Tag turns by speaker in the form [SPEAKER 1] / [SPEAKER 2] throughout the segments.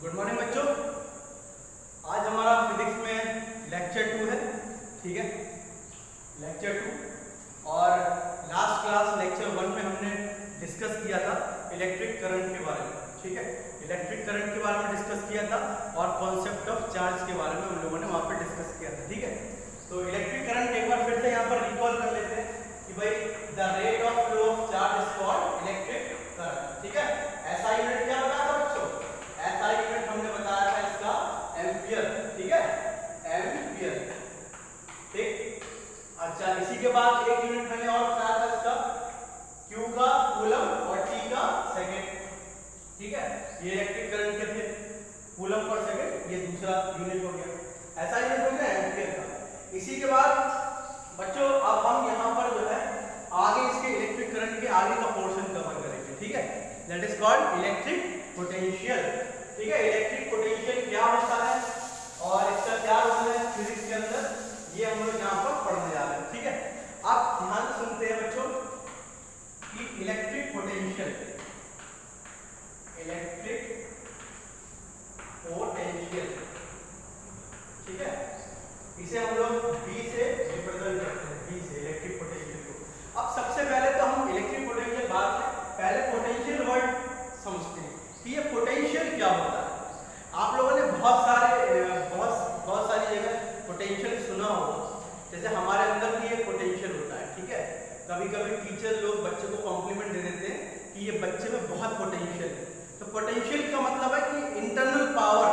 [SPEAKER 1] Good morning बच्चों। आज हमारा फिजिक्स में लेक्चर 2 है, ठीक है, लेक्चर 2। और लास्ट क्लास लेक्चर 1 में हमने डिस्कस किया था इलेक्ट्रिक करंट के बारे में, ठीक है, इलेक्ट्रिक करंट के बारे में डिस्कस किया था और कॉन्सेप्ट ऑफ चार्ज के बारे में हम लोगों ने वहाँ पर डिस्कस किया था, ठीक है। तो इलेक्ट्रिक करंट एक बार फिर से यहाँ पर रिकॉल कर लेते हैं कि भाई the rate of flow of charge is called electric current, ठीक है। ऐसा यूनिट क्या बताया था बच्चों? ऐसा यूनिट हमने बताया था इसका एम्पियर, ठीक है, एम्पियर, ठीक। अच्छा, इसी के बाद एक यूनिट मैंने और बताया था इसका Q का कूलम और T का सेकंड, ठीक है। ये इलेक्ट्रिक करंट के थे, कूलम पर सेकंड, ये दूसरा यूनिट हो गया, ऐसा यूनिट हो गया एम्पियर का। इसी के बाद बच्चों अब हम यहाँ पर जो है आगे इसके इलेक्ट्रिक करंट के आगे का पोर्शन कवर करेंगे, ठीक है। That is called electric potential, ठीक है। इलेक्ट्रिक पोटेंशियल क्या होता है और इसका क्या रोल है फिजिक्स के अंदर, ये हम लोग यहाँ पर पढ़ने जा रहे हैं, ठीक है। आप ध्यान से सुनते हैं बच्चों कि इलेक्ट्रिक पोटेंशियल, इलेक्ट्रिक पोटेंशियल, ठीक है, इसे हम लोग B से रिप्रेजेंट करते हैं, B से इलेक्ट्रिक पोटेंशियल को। अब सबसे पहले तो हम इलेक्ट्रिक पोटेंशियल बात से पहले पोटेंशियल वर्ड समझते हैं कि ये पोटेंशियल क्या होता है। आप लोगों ने बहुत सारी जगह पोटेंशियल सुना होगा, जैसे हमारे अंदर भी एक पोटेंशियल होता है, ठीक है। कभी कभी टीचर लोग बच्चे को कॉम्प्लीमेंट दे देते हैं कि ये बच्चे में बहुत पोटेंशियल है। तो पोटेंशियल का मतलब है कि इंटरनल पावर,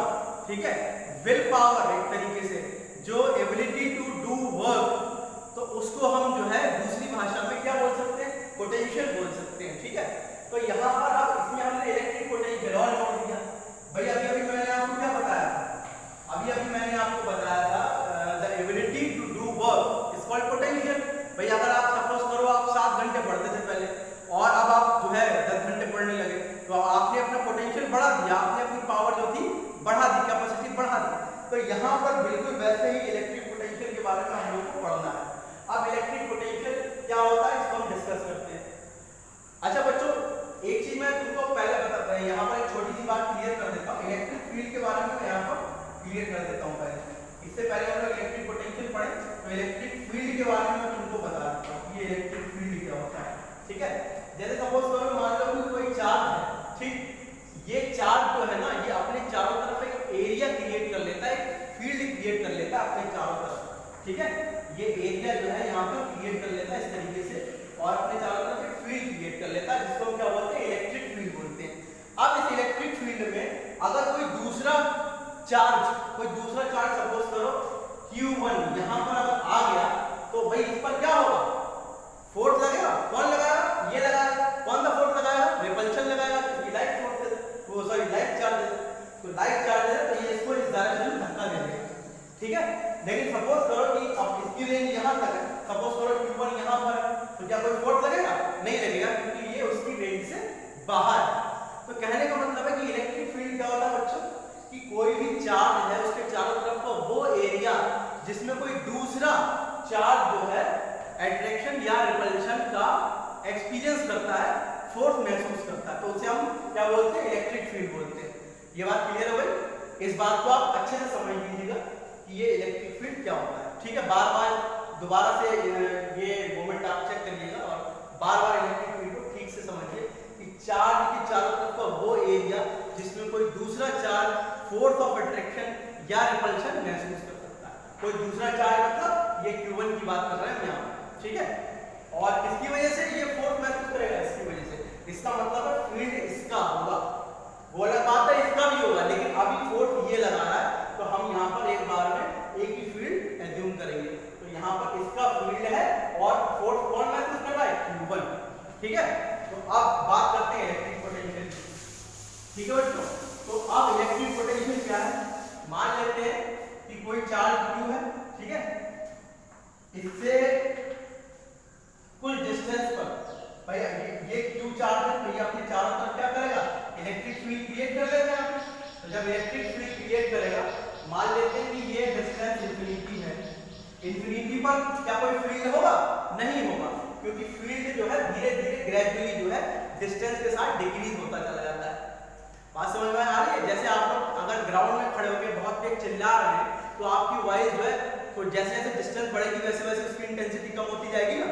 [SPEAKER 1] ठीक है, विल पावर, एक तरीके से जो एबिलिटी टू डू वर्क, तो उसको हम जो है दूसरी भाषा में क्या बोल सकते हैं, पोटेंशियल बोल सकते हैं, ठीक है। तो यहाँ पर अब इसमें हमने इलेक्ट्रिक पोटेंशियल और नोट दिया भाई। अभी मैंने आपको क्या बताया था, अभी मैंने आपको बताया था the ability to do work is called potential. भाई अगर आप सपोज करो आप 7 घंटे पढ़ते थे पहले और अब आप जो है 10 घंटे पढ़ने लगे, तो आपने अपना पोटेंशियल बढ़ा दिया, आपने अपनी पावर जो थी बढ़ा दी, कैपेसिटी बढ़ा दी। तो यहाँ पर बिल्कुल वैसे ही इलेक्ट्रिक पोटेंशियल के बारे में हम लोग को पढ़ना है। अब इलेक्ट्रिक पोटेंशियल क्या होता है इसको हम डिस्कस करते हैं। अच्छा बच्चों, एक चीज मैं तुमको पहले बता, यहाँ पर एक छोटी सी बात क्लियर कर देता हूँ। इलेक्ट्रिक फील्ड के बारे में मैं यहाँ पर क्लियर कर देता हूँ पहले। इससे पहले हम लोग इलेक्ट्रिक पोटेंशियल पढ़े, तो इलेक्ट्रिक फील्ड के बारे में मैं तुमको बता देता हूँ ये इलेक्ट्रिक फील्ड क्या होता है, ठीक है। जैसे सपोज करो मान लो कि कोई चार्ज है, ठीक, ये चार्ज जो है ना ये अपने चारों तरफ एक एरिया क्रिएट कर लेता है, एक फील्ड क्रिएट कर लेता है अपने चारों तरफ, ठीक है। ये एरिया जो है यहाँ पर क्रिएट कर लेता है इस तरीके से और अपने चारों तरफ एक फील्ड क्रिएट कर लेता है, जिसको हम क्या बोलते हैं, इलेक्ट्रिक फील्ड बोलते हैं। अब इस इलेक्ट्रिक फील्ड में अगर कोई दूसरा चार्ज सपोज करो Q1 यहाँ पर अगर आ गया तो भाई इस पर क्या होगा, फोर्स लगेगा। कौन लगाएगा, ये लगाएगा। कौन सा फोर्स लगाएगा, रिपल्शन लगाएगा, क्योंकि लाइट फोर्स है, वो सॉरी लाइट चार्ज है, तो लाइट चार्ज है तो ये इसको इस डायरेक्शन में धक्का दे देगा, ठीक है। लेकिन सपोज करो कि अब इसकी रेंज यहाँ तक है, सपोज करो Q1 यहाँ पर है, तो क्या कोई फोर्स लगेगा, नहीं लगेगा, क्योंकि ये उसकी रेंज से बाहर है। तो कहने का मतलब है कि इलेक्ट्रिक फील्ड क्या होता है बच्चों, कि कोई भी चार्ज है उसके चारों तरफ का वो एरिया जिसमें कोई दूसरा चार्ज जो है अट्रैक्शन या रिपल्शन का एक्सपीरियंस करता है, फोर्स महसूस करता है, तो उसे हम क्या बोलते हैं, इलेक्ट्रिक फील्ड बोलते हैं। ये बात क्लियर हो गई? इस बात को आप अच्छे से समझ लीजिएगा कि ये इलेक्ट्रिक फील्ड क्या होता है, ठीक है। बार बार दोबारा से ये मोमेंट आप चेक करिएगा और बार बार इलेक्ट्रिक फील्ड को ठीक से समझिए कि चार्ज के चारों तरफ का वो एरिया जिसमें कोई दूसरा चार्ज फोर्स ऑफ अट्रैक्शन या रिपल्शन महसूस कर सकता है। कोई दूसरा चार्ज मतलब ये Q1 की बात कर रहे हैं यहाँ, ठीक है। और किसकी वजह से ये फोर्स महसूस करेगा, इसकी वजह से। इसका मतलब है फील्ड इसका होगा, वो अलग बात है इसका भी होगा, लेकिन अभी फोर्स ये लगा रहा है तो हम यहाँ पर एक बार में एक ही फील्ड एज्यूम करेंगे। तो यहाँ पर इसका फील्ड है और फोर्स कौन महसूस कर रहा है, Q1, ठीक है। तो अब बात करते हैं इलेक्ट्रिक पोटेंशियल, ठीक है बच्चों। तो अब इलेक्ट्रिक पोटेंशियल क्या है, मान लेते हैं कि कोई चार्ज Q है, ठीक है, इससे कुछ डिस्टेंस पर भाई ये Q चार्ज है, तो ये अपने चारों तरफ क्या करेगा, इलेक्ट्रिक फील्ड क्रिएट कर लेगा। तो जब इलेक्ट्रिक फील्ड क्रिएट करेगा, मान लेते हैं कि ये डिस्टेंस इंफिनिटी है, इंफिनिटी पर क्या कोई फील्ड होगा, नहीं होगा, क्योंकि फील्ड जो है धीरे धीरे ग्रेजुअली जो है डिस्टेंस के साथ डिक्रीज होता चला जाता है। बात समझ में आ रही है? जैसे आप लोग अगर ग्राउंड में खड़े होकर बहुत तेज चिल्ला रहे हैं तो आपकी वॉइस जो है तो जैसे जैसे डिस्टेंस बढ़ेगी वैसे वैसे उसकी इंटेंसिटी कम होती जाएगी ना।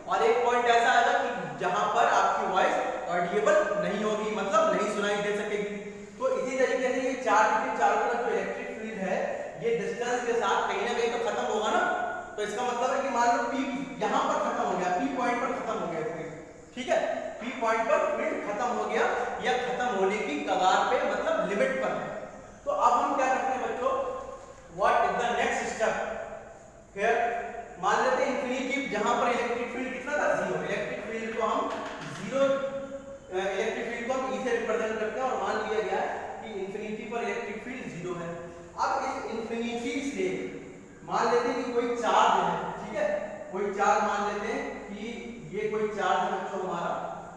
[SPEAKER 1] और एक पॉइंट ऐसा आएगा कि जहां पर आपकी वॉइस ऑडिएबल नहीं होगी, मतलब नहीं सुनाई दे सकेगी। तो इसी तरीके से ये चार्ज के चारों तरफ जो इलेक्ट्रिक फील्ड है ये डिस्टेंस के साथ कहीं ना कहीं तो खत्म होगा ना। तो इसका मतलब है कि मान लो P यहाँ पर खत्म हो गया, P पॉइंट पर खत्म हो गया फील्ड, ठीक है, P पॉइंट पर फील्ड खत्म हो गया या खत्म होने की कगार पे मतलब लिमिट पर है। तो अब हम क्या करते हैं बच्चों, what is the next step here. मान लेते हैं इंफिनिटी जहां पर इलेक्ट्रिक फील्ड कितना था, जीरो। इलेक्ट्रिक फील्ड को हम जीरो, इलेक्ट्रिक फील्ड को हम E से रिप्रेजेंट करते हैं और मान लिया गया है कि इंफिनिटी पर इलेक्ट्रिक फील्ड जीरो है। अब इस इंफिनिटी से मान लेते हैं कि कोई चार्ज है, ठीक है, कोई चार्ज मान लेते हैं कि ये कोई चार्ज है बच्चों हमारा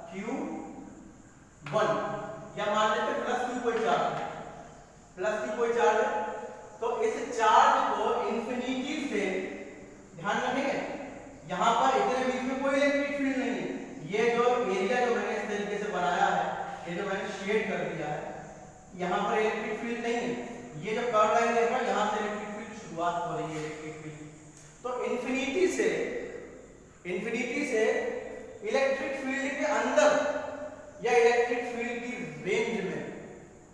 [SPEAKER 1] Q1, या मान लेते हैं प्लस Q कोई चार्ज है, प्लस Q कोई चार्ज है। तो इस चार्ज को इंफिनिटी से, ध्यान रखेंगे यहां पर इतने बीच में कोई इलेक्ट्रिक फील्ड नहीं है। ये जो एरिया जो मैंने इस तरीके से बनाया है, ये जो मैंने शेड कर दिया है, यहां पर इलेक्ट्रिक फील्ड नहीं है। ये जो कर्व लाइन है यहां से इलेक्ट्रिक फील्ड शुरुआत हो रही है, इलेक्ट्रिक फील्ड। तो इंफिनिटी से इलेक्ट्रिक फील्ड के अंदर या इलेक्ट्रिक फील्ड की रेंज में,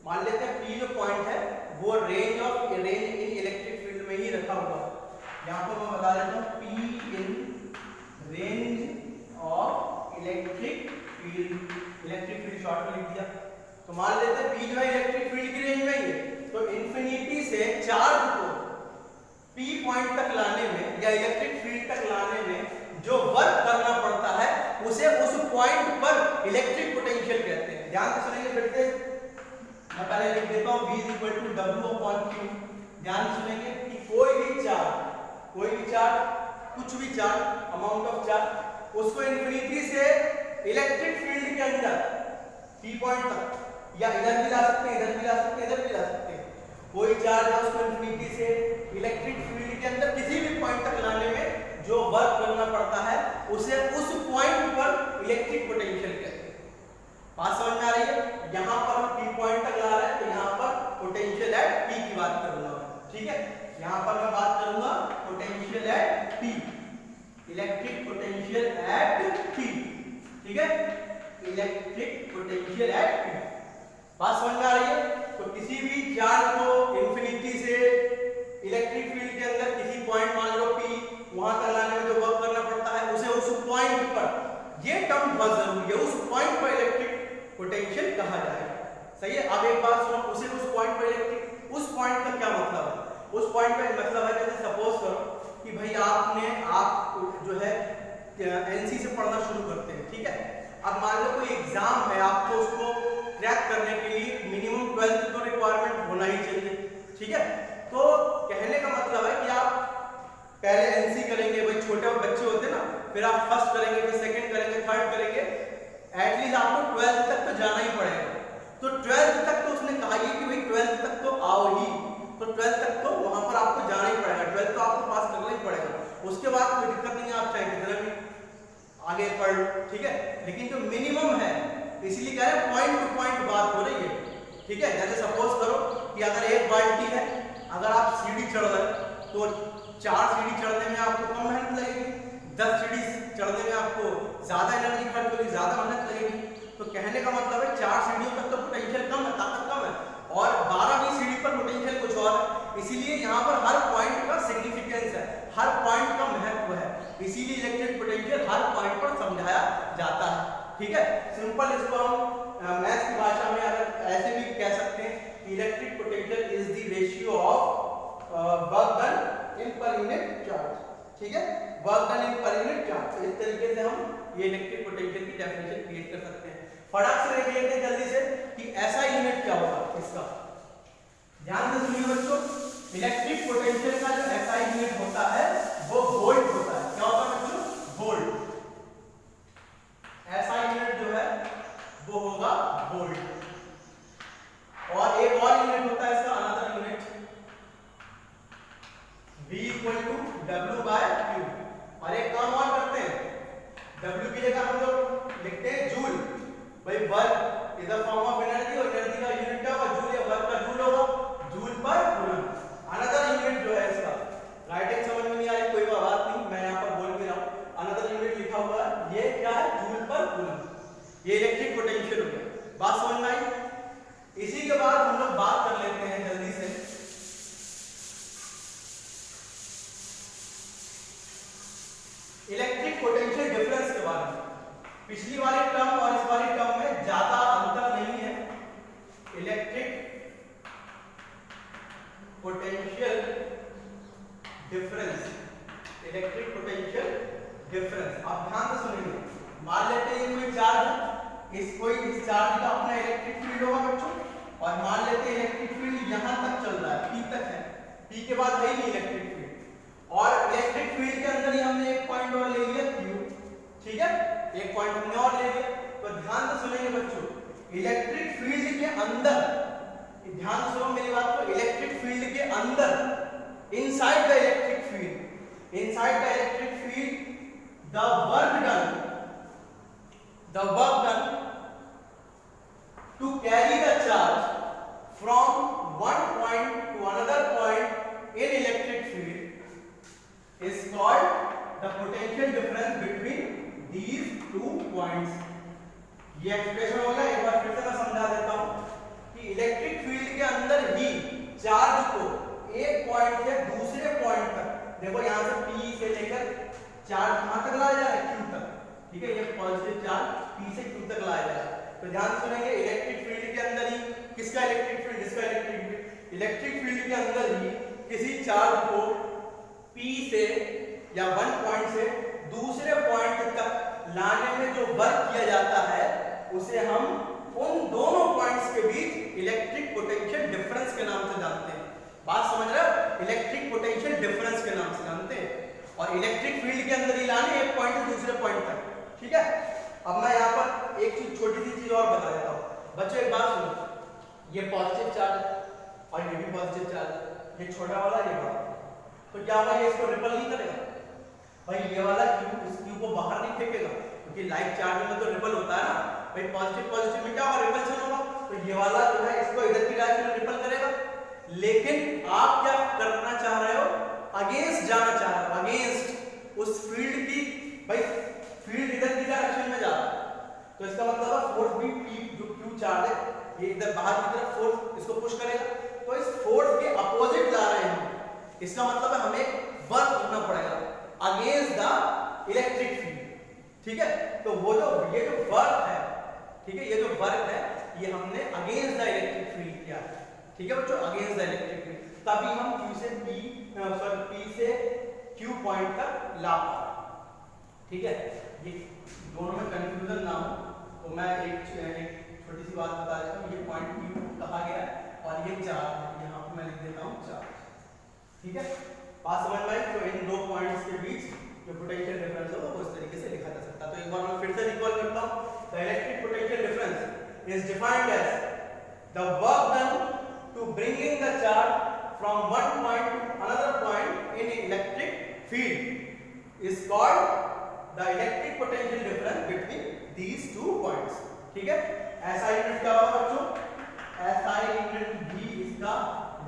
[SPEAKER 1] मान लेते हैं P जो पॉइंट है वो रेंज इन इलेक्ट्रिक फील्ड में ही रखा हुआ है। यहां पर मैं बता देता हूं P in range of electric field short में लिख दिया। तो मान लेते हैं P जो है इलेक्ट्रिक फील्ड की रेंज में ही है। तो इंफिनिटी से चार्ज को P पॉइंट तक लाने में या इलेक्ट्रिक फील्ड तक लाने में जो वर्क करना पड़ता है उसे उस पॉइंट पर इलेक्ट्रिक पोटेंशियल कहते हैं। ध्यान से सुनेंगे फिर से, मैं पहले लिख देता हूं V = W/Q। ध्यान से सुनेंगे कि कोई भी चार्ज, कुछ भी चार्ज, अमाउंट ऑफ चार्ज, उसको इंफिनिटी से इलेक्ट्रिक फील्ड के अंदर P पॉइंट तक, या इधर भी ला सकते हैं, इधर भी ला सकते हैं, इधर भी ला सकते हैं, कोई चार्ज है उसको इंफिनिटी से इलेक्ट्रिक फील्ड के अंदर किसी भी पॉइंट तक लाने में जो वर्क करना पड़ता है उसे उस पॉइंट पर इलेक्ट्रिक पोटेंशियल कहते हैं। बात समझ में आ रही है? यहां पर हम P पॉइंट तक ला रहे हैं तो यहां पर पोटेंशियल एट P की बात करूंगा, ठीक है, यहां पर मैं बात करूंगा potential at P, electric potential at P, ठीक है, इलेक्ट्रिक पोटेंशियल एट P। बात समझ में आ रही है? तो किसी भी चार्ज को इंफिनिटी से इलेक्ट्रिक फील्ड के अंदर किसी पॉइंट मान लो P, वहां तक लाने में जो वर्क करना पड़ता है उसे उस पॉइंट पर, ये टर्म बहुत जरूरी है, उस पॉइंट पर इलेक्ट्रिक पोटेंशियल कहा जाएगा। सही है? अब एक बात सुनो, उसे उस पॉइंट पर इलेक्ट्रिक, उस पॉइंट का क्या मतलब है? उस पॉइंट का मतलब है जैसे सपोज करो कि भाई आप जो है NC से पढ़ना शुरू करते हैं, ठीक है, अब मान लो कोई एग्जाम है, आपको उसको क्रैक करने के लिए मिनिमम 12th तो रिक्वायरमेंट होना ही चाहिए, ठीक है। तो कहने का मतलब है कि आप पहले NC करेंगे, भाई छोटे बच्चे होते हैं ना, फिर आप फर्स्ट करेंगे, फिर सेकंड करेंगे, थर्ड करेंगे, एटलीस्ट आपको 12th तक तो जाना ही पड़ेगा। तो 12th तक तो उसने कहा कि भाई 12th तक तो आओ ही, तो 12th तक तो वहां पर आपको जाना ही पड़ेगा, 12th तो आपको पास करना ही पड़ेगा। उसके बाद कोई दिक्कत नहीं है, आप चाहे कितना भी आगे पढ़ लो, ठीक है, लेकिन जो मिनिमम है, इसलिए कह रहे हैं पॉइंट टू पॉइंट बात हो रही है, ठीक है। जैसे सपोज करो कि अगर एक बाल्टी है, अगर आप सीढ़ी चढ़ रहे तो 4 सीढ़ी चढ़ने में आपको कम मेहनत लगेगी, 10 सीढ़ी चढ़ने में आपको ज्यादा एनर्जी खर्च होगी, ज्यादा मेहनत लगेगी। तो कहने का मतलब है 4 सीढ़ियों तक तो पोटेंशियल कम है, ताकत कम है, और 12वीं सीढ़ी पर पोटेंशियल कुछ और है। इसीलिए यहाँ पर हर पॉइंट का सिग्निफिकेंस है, हर पॉइंट का महत्व है, इसीलिए इलेक्ट्रिक पोटेंशियल हर पॉइंट पर समझाया जाता है, ठीक है। सिंपल इसको हम मैथ्स की भाषा में अगर ऐसे भी कह सकते हैं कि electric potential is the ratio of work done in per unit charge, ठीक है, work done in per unit charge. तो इस तरीके से हम ये इलेक्ट्रिक पोटेंशियल की डेफिनेशन क्रिएट कर सकते हैं। फटाक से देख लेते हैं जल्दी से कि ऐसा यूनिट क्या होगा इसका। ध्यान से सुनिए बच्चों, इलेक्ट्रिक पोटेंशियल का जो SI यूनिट होता है वो वोल्ट होता है। क्या होता है बच्चों? वोल्ट। SI यूनिट जो है वो होगा वोल्ट। और एक और यूनिट होता है इसका, अनदर यूनिट V = W/Q। और एक काम और करते हैं, W की जगह हम लोग लिखते हैं जूल। भाई work is a form of energy और एनर्जी का यूनिट क्या होगा जूल या वर्क का जूल होगा जूल पर कूलम। अनदर यूनिट जो है इसका राइटिंग समझ में नहीं आ रही कोई बात नहीं मैं यहाँ पर बोल भी रहा हूँ अनदर यूनिट लिखा हुआ है ये क्या है जूल पर कूलम। ये इलेक्ट्रिक पोटेंशियल हो गया बात समझ में आई। इसी के बाद हम लोग बात कर लेते हैं जल्दी से इलेक्ट्रिक पोटेंशियल डिफरेंस के बारे में। पिछली वाली टर्म और इस वाली टर्म में ज्यादा अंतर नहीं है। Electric potential difference electric potential difference आप ध्यान से सुनिए। मान लेते हैं कोई चार्ज है इस चार्ज का अपना इलेक्ट्रिक फील्ड होगा बच्चों और मान लेते हैं इलेक्ट्रिक फील्ड यहां तक चल रहा है P तक है P के बाद है ही नहीं इलेक्ट्रिक फील्ड और इलेक्ट्रिक फील्ड के अंदर ही हमने एक पॉइंट और ले लिया Q ठीक है एक पॉइंट हमने और ले लिया। तो ध्यान से सुनेंगे बच्चों इलेक्ट्रिक फील्ड के अंदर ध्यान से सुनो मेरी बात को इलेक्ट्रिक फील्ड के अंदर inside the electric field the work done to carry the charge from one point to another point in electric field is called the potential difference between these two points। ये expression होगा एक बार फिर से मैं समझा देता हूं कि इलेक्ट्रिक फील्ड के अंदर ही चार्ज को एक पॉइंट से दूसरे पॉइंट तक देखो यहां से P से लेकर चार्ज कहां तक लाया जा रहा है Q तक ठीक है ये पॉजिटिव चार्ज P से Q तक लाया जा रहा है। तो ध्यान सुनेंगे इलेक्ट्रिक फील्ड के अंदर ही किसका इलेक्ट्रिक फील्ड इसका इलेक्ट्रिक फील्ड के अंदर ही किसी चार्ज को P से या वन पॉइंट से दूसरे पॉइंट तक लाने में जो वर्क किया जाता है उसे हम उन दोनों पॉइंट्स के बीच इलेक्ट्रिक पोटेंशियल डिफरेंस के नाम से जानते हैं। बात समझ रहे हो इलेक्ट्रिक पोटेंशियल डिफरेंस के नाम से जानते हैं और इलेक्ट्रिक फील्ड के अंदर ही लाने एक पॉइंट से दूसरे पॉइंट तक ठीक है। अब मैं यहाँ पर एक चीज छोटी सी चीज और बता देता हूँ बच्चों एक बात सुनो ये पॉजिटिव चार्ज है और ये भी पॉजिटिव चार्ज है ये छोटा वाला ये बड़ा तो क्या होगा ये इसको रिपल नहीं करेगा भाई ये वाला क्यू इस क्यू को बाहर नहीं फेंकेगा क्योंकि लाइक चार्ज में तो रिपल होता है ना भाई पॉजिटिव में क्या होगा रिपल्शन होगा तो ये वाला जो है इसको इधर की डायरेक्शन में रिपल करेगा। लेकिन आप क्या करना चाह रहे हो अगेंस्ट जाना चाह रहे हो अगेंस्ट उस फील्ड की भाई फील्ड इधर की डायरेक्शन में जा रहा है तो इसका मतलब है फोर्स भी P जो Q चार्ज है ये इधर बाहर की तरफ फोर्स इसको पुश करेगा तो इस फोर्स के अपोजिट ला रहे हैं हम इसका मतलब है हमें वर्क करना पड़ेगा अगेंस्ट द इलेक्ट्रिक फील्ड ठीक है। तो वो जो ये जो वर्क है ठीक है ये जो वर्क है ये हमने अगेंस्ट द इलेक्ट्रिक फील्ड किया है ठीक है बच्चों अगेंस्ट द इलेक्ट्रिक फील्ड तभी हम Q से P से Q पॉइंट तक ला पा रहे हैं ठीक है। ये दोनों में कंफ्यूजन ना हो तो मैं एक छोटी सी बात बता देता हूँ ये पॉइंट Q कहा गया है और ये चार्ज है यहाँ पे मैं लिख देता हूँ चार्ज ठीक है। बात समझ में आई। तो इन दो पॉइंट्स के बीच जो पोटेंशियल डिफरेंस होगा वो इस तरीके से लिखा जा सकता है। तो एक बार मैं फिर से रिकॉल करता हूँ the electric potential difference is defined as the work done to bringing the charge from one point to another point in electric field is called the electric potential difference between these two points ठीक है। SI unit क्या होगा बच्चों SI unit भी इसका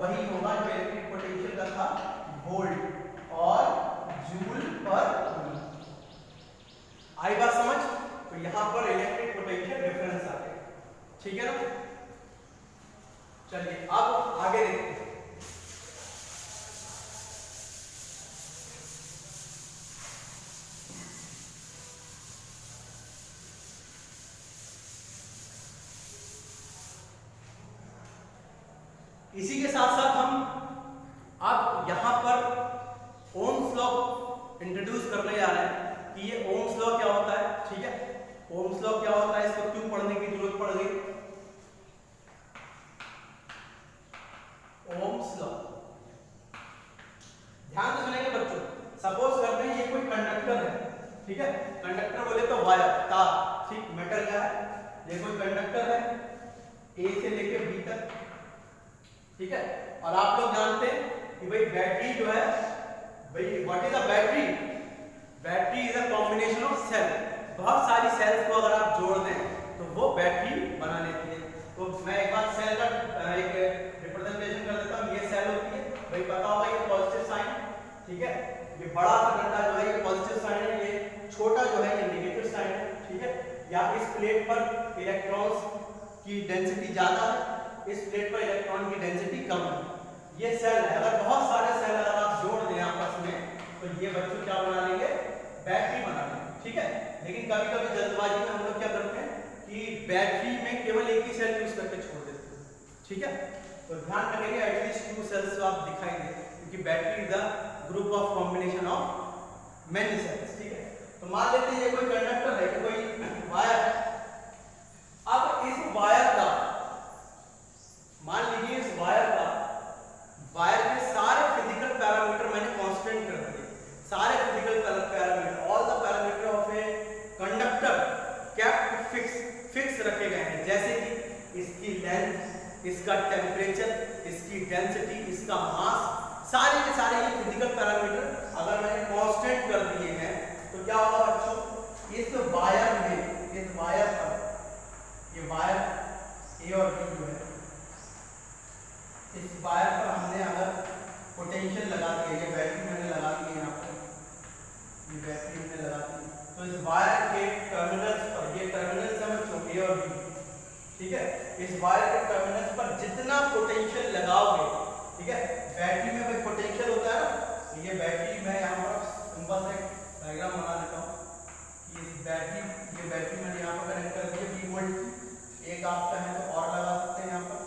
[SPEAKER 1] वही होगा जो इलेक्ट्रिक पोटेंशियल का था वोल्ट और जूल पर कूलम। आई बात समझ। तो यहां पर इलेक्ट्रिक पोटेंशियल डिफरेंस आ गया ठीक है ना। चलिए अब आगे देखते हैं। इसी के साथ साथ हम अब यहां पर ओम्स लॉ इंट्रोड्यूस करने जा रहे हैं कि ये ओम्स लॉ क्या होता है ठीक है। ओम्स लॉ क्या होता है इसको क्यों पढ़ने की जरूरत पड़ गई। ओम्स लॉ ध्यान से सुनेंगे बच्चों। सपोज करते हैं ये कोई कंडक्टर है ठीक है। कंडक्टर बोले तो वायर तार ठीक मेटल का है। ये कोई कंडक्टर है ए से लेकर बी तक ठीक है। और आप लोग जानते हैं कि भाई बैटरी जो है भाई what is a battery. Battery is a combination of cell. बहुत सारी सेल्स को अगर आप जोड़ दें तो वो बैटरी बना लेती है। या इस प्लेट पर इलेक्ट्रॉन्स की डेंसिटी ज्यादा है, इस प्लेट पर इलेक्ट्रॉन की डेंसिटी कम है। ये सेल है, अगर बहुत सारे सेल अगर आप जोड़ दें आपस में तो ये बच्चों क्या बना लेंगे, बैटरी बना लेंगे, ठीक है। लेकिन कभी कभी जल्दबाजी में हम लोग क्या करते हैं कि बैटरी में केवल एक ही सेल यूज करके छोड़ देते हैं, ठीक है। तो ध्यान रखेंगे एटलीस्ट 2 सेल्स तो आप दिखाई दे, क्योंकि battery is the group of combination of many cells, ठीक है। तो मान लेते हैं ये कोई कंडक्टर है, कोई वायर है। अब इस वायर का, मान लीजिए इस वायर के सारे फिजिकल पैरामीटर मैंने कांस्टेंट कर दिए, सारे physical parameter, all the parameter of a conductor kept fix रखे गए हैं, जैसे कि इसकी लेंथ, इसका टेम्परेचर, इसकी डेंसिटी, इसका मास, सारे के सारे ये फिजिकल पैरामीटर अगर मैंने कांस्टेंट कर दिए हैं तो क्या होगा बच्चों, इस वायर में, इस वायर पर, ये वायर ए और बी जो है, इस वायर पर हमने अगर पोटेंशियल लगा दिया, ये बैटरी मैंने लगा दी है यहाँ पर, ये बैटरी मैंने लगा दी, तो इस वायर के टर्मिनल्स पर, ये टर्मिनल्स है बच्चों ए और बी, ठीक है। इस वायर के टर्मिनल्स पर जितना पोटेंशियल लगाओगे, ठीक है, बैटरी में कोई पोटेंशियल होता है ना, तो ये बैटरी मैं यहाँ पर सिंपल से डायग्राम बना लेता हूँ कि इस बैटरी, ये बैटरी मैंने यहाँ पर कनेक्ट कर दिया 20 वोल्ट की, एक आप चाहें तो और लगा सकते हैं यहाँ पर,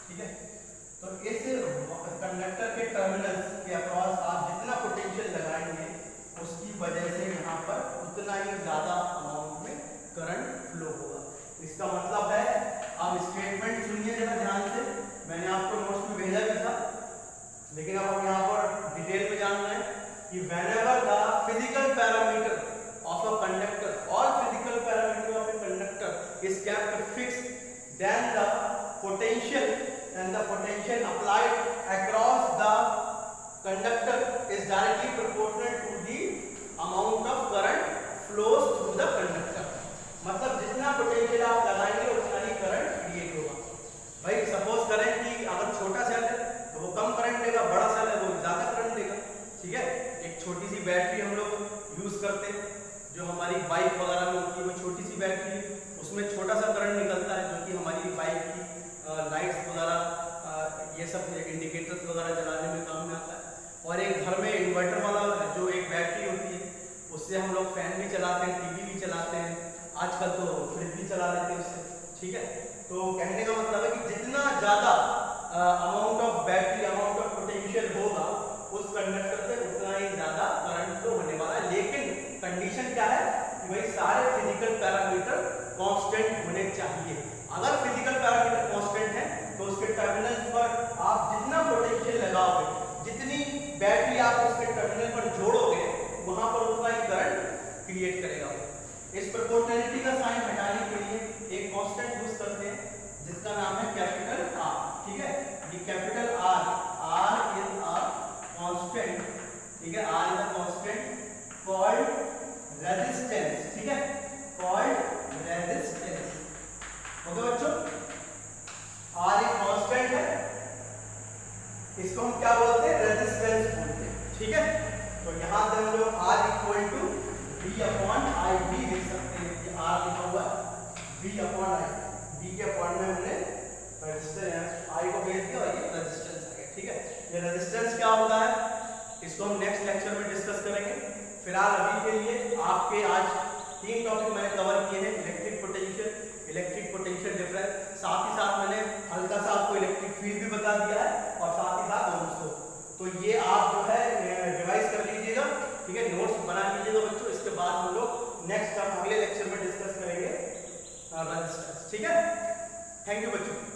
[SPEAKER 1] ठीक है। तो इस कंडक्टर के टर्मिनल्स के अक्रॉस आप जितना पोटेंशियल लगाएंगे उसकी वजह से यहाँ पर उतना ही ज्यादा अमाउंट में करंट फ्लो होगा। इसका मतलब है, आप स्टेटमेंट सुनिए जरा ध्यान से, मैंने आपको नोट्स में भेजा भी था, लेकिन अब हम यहाँ पर डिटेल में जानना है कि whenever the physical parameter of a conductor, all physical parameter of a conductor is kept fixed, then the potential applied across the conductor is directly proportional to the amount of current flows through the conductor। मतलब जितना potential आप लगाएंगे उतना ही current create होगा। भाई suppose करें कि अगर छोटा सेल है तो वो कम करंट देगा, बड़ा सेल है वो ज्यादा करंट देगा, ठीक है। एक छोटी सी बैटरी हम लोग यूज करते हैं, जो हमारी बाइक वगैरह में होती है, वो छोटी सी बैटरी है, उसमें छोटा सा करंट निकलता है, जो कि हमारी बाइक की लाइट्स वगैरह, ये सब इंडिकेटर्स वगैरह जलाने में काम में आता है। और एक घर में इन्वर्टर वाला जो एक बैटरी होती है, उससे हम लोग फैन भी चलाते हैं, टीवी भी चलाते हैं, आजकल तो फ्रिज भी चला लेते हैं उससे, ठीक है। तो कहने का मतलब है कि जितना ज्यादा amount of battery, amount of potential होगा उस कंडक्टर से उतना ही ज्यादा करंट फ्लो होने वाला है। लेकिन कंडीशन क्या है कि भाई सारे फिजिकल पैरामीटर कांस्टेंट होने चाहिए। अगर फिजिकल पैरामीटर कांस्टेंट है तो उसके टर्मिनल्स पर आप जितना पोटेंशियल लगाओगे, जितनी बैटरी आप उसके टर्मिनल पर जोड़ोगे, वहां पर उतना ही करंट क्रिएट करेगा। इस प्रोपोर्शनैलिटी का साइन हटाने के लिए एक कांस्टेंट यूज करते हैं जिसका नाम है कैपिटल आर, ठीक है। ये capital R, R is a constant, ठीक है, R is a constant called resistance, ठीक है, कॉल्ड रेजिस्टेंस। ओके बच्चों, आर एक कांस्टेंट है, इसको हम क्या बोलते हैं, रेजिस्टेंस बोलते हैं, ठीक है। तो यहां से हम लोग R equal to V upon I भी लिख सकते हैं, कि आर लिखा हुआ V अपॉन आई, V के अपॉन में हमने रेजिस्टेंस आई को भेज दिया और ये रेजिस्टेंस आ गया, ठीक है। ये रेजिस्टेंस क्या होता है इसको हम नेक्स्ट लेक्चर में डिस्कस करेंगे। फिलहाल अभी के लिए आपके आज 3 टॉपिक मैंने कवर किए हैं, इलेक्ट्रिक पोटेंशियल डिफरेंस, साथ ही साथ मैंने हल्का सा आपको इलेक्ट्रिक फील्ड भी बता दिया है, और साथ ही साथ ओम्स लॉ। तो ये आप जो है रिवाइज कर लीजिएगा, ठीक है, नोट्स बना लीजिएगा बच्चों। इसके बाद हम लोग नेक्स्ट अगले लेक्चर में डिस्कस करेंगे रेजिस्टेंस, ठीक है। थैंक यू बच्चों।